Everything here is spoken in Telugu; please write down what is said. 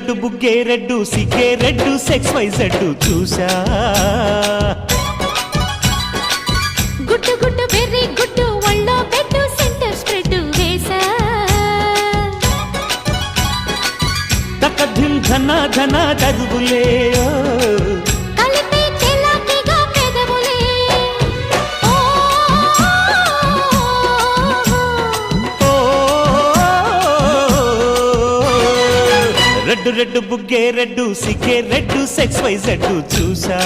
రెడ్డు బుగ్గే రెడ్డు సిగ్గే రెడ్డు సెక్స్ వై జెడ్డు చూసా గుట్టు గుట్టు వెర్రి గుట్టు ఒళ్ళో బెడ్డు సెంటర్ స్ప్రెడ్ వేసా తకధిం ధన ధన దరువులే కలిపి చెలాకిగా పెదవులే రెడ్డు రెడ్డు బుగ్గే రెడ్డు సిగ్గే రెడ్డు సెక్స్ వై జెడ్డు చూసా